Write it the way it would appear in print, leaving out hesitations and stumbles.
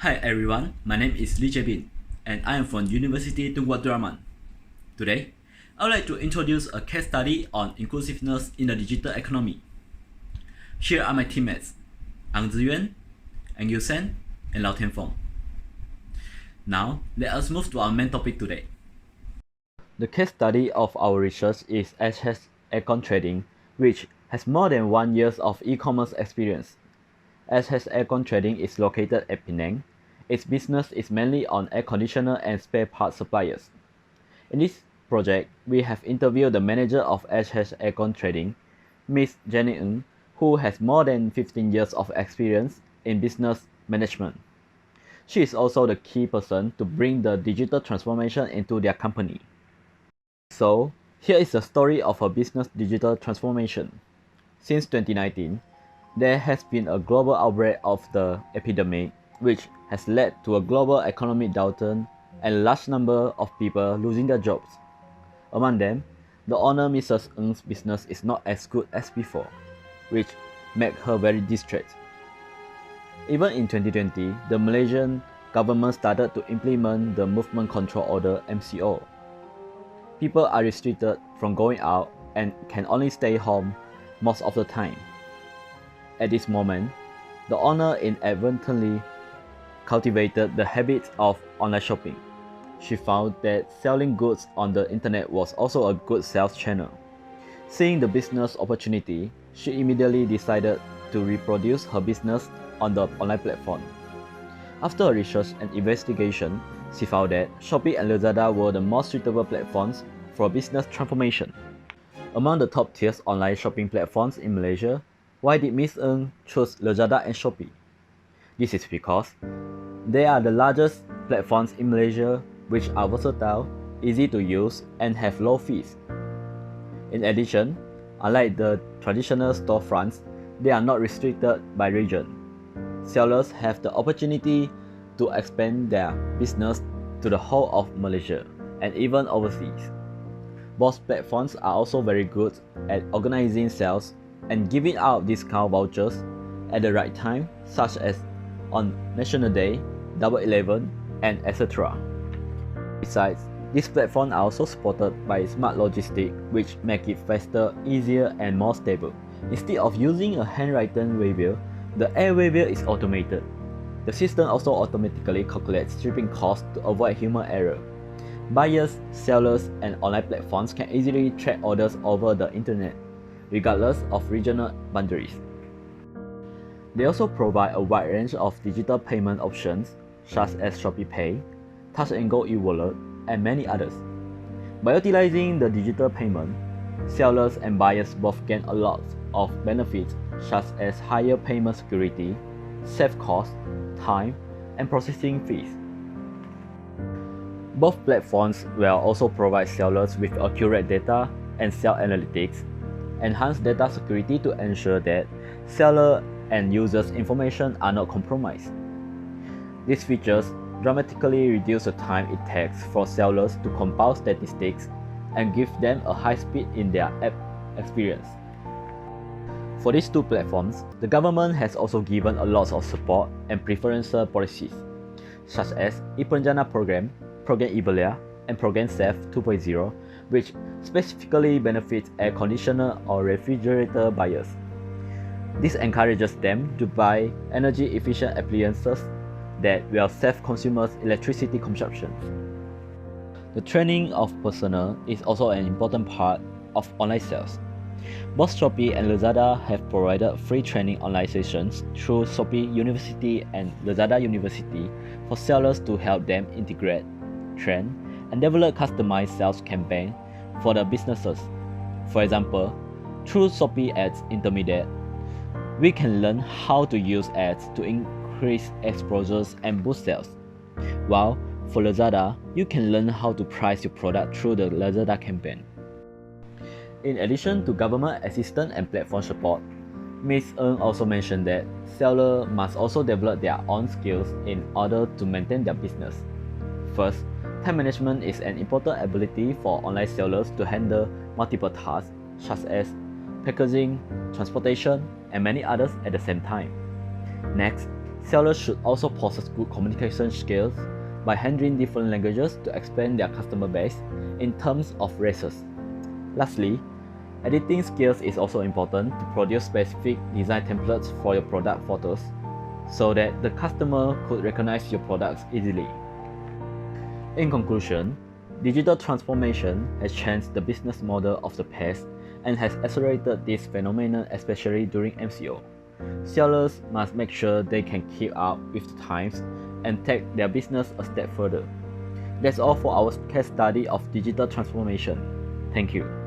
Hi everyone, my name is Lee Jae-bin and I am from University Tunku Abdul Rahman. Today, I would like to introduce a case study on inclusiveness in the digital economy. Here are my teammates, Ang Ziyuan, Ang Yu Sen, and Lau Tianfeng. Now, let us move to our main topic today. The case study of our research is SH Aircon Trading, which has more than 1 year of e-commerce experience. SH Aircon Trading is located at Penang. Its business is mainly on air conditioner and spare parts suppliers. In this project, we have interviewed the manager of SH Aircon Trading, Ms. Jenny Ng, who has more than 15 years of experience in business management. She is also the key person to bring the digital transformation into their company. So, here is the story of her business digital transformation. Since 2019, there has been a global outbreak of the epidemic, which has led to a global economic downturn and a large number of people losing their jobs. Among them, the owner Mrs. Ng's business is not as good as before, which made her very distressed. Even in 2020, the Malaysian government started to implement the Movement Control Order (MCO). People are restricted from going out and can only stay home most of the time. At this moment, the owner inadvertently cultivated the habit of online shopping. She found that selling goods on the internet was also a good sales channel. Seeing the business opportunity, she immediately decided to reproduce her business on the online platform. After her research and investigation, she found that Shopee and Lazada were the most suitable platforms for business transformation. Among the top tier online shopping platforms in Malaysia, why did Ms. Ng choose Lazada and Shopee? This is because they are the largest platforms in Malaysia, which are versatile, easy to use, and have low fees. In addition, unlike the traditional storefronts, they are not restricted by region. Sellers have the opportunity to expand their business to the whole of Malaysia and even overseas. Both platforms are also very good at organizing sales and giving out discount vouchers at the right time, such as on National Day, Double 11, and etc. Besides, these platforms are also supported by smart logistics, which make it faster, easier, and more stable. Instead of using a handwritten waybill, the air waybill is automated. The system also automatically calculates shipping costs to avoid human error. Buyers, sellers, and online platforms can easily track orders over the internet, regardless of regional boundaries. They also provide a wide range of digital payment options, such as Shopee Pay, Touch and Go e-wallet, and many others. By utilizing the digital payment, sellers and buyers both gain a lot of benefits, such as higher payment security, save costs, time, and processing fees. Both platforms will also provide sellers with accurate data and sell analytics, enhance data security to ensure that seller and users' information are not compromised. These features dramatically reduce the time it takes for sellers to compile statistics and give them a high speed in their app experience. For these two platforms, the government has also given a lot of support and preferential policies, such as e-Perenjana Program, Program eBelia, and Program Safe 2.0, which specifically benefits air conditioner or refrigerator buyers. This encourages them to buy energy-efficient appliances that will save consumers' electricity consumption. The training of personnel is also an important part of online sales. Both Shopee and Lazada have provided free training online sessions through Shopee University and Lazada University for sellers to help them integrate, train, and develop customized sales campaigns for the businesses. For example, through Shopee Ads Intermediate, we can learn how to use ads to increase exposures and boost sales. While for Lazada, you can learn how to price your product through the Lazada campaign. In addition to government assistance and platform support, Ms. Ng also mentioned that sellers must also develop their own skills in order to maintain their business. First, time management is an important ability for online sellers to handle multiple tasks, such as packaging, transportation, and many others at the same time. Next, Sellers should also possess good communication skills by handling different languages to expand their customer base in terms of races. Lastly, editing skills is also important to produce specific design templates for your product photos so that the customer could recognize your products easily. In conclusion, digital transformation has changed the business model of the past and has accelerated this phenomenon, especially during MCO. Sellers must make sure they can keep up with the times and take their business a step further. That's all for our case study of digital transformation. Thank you.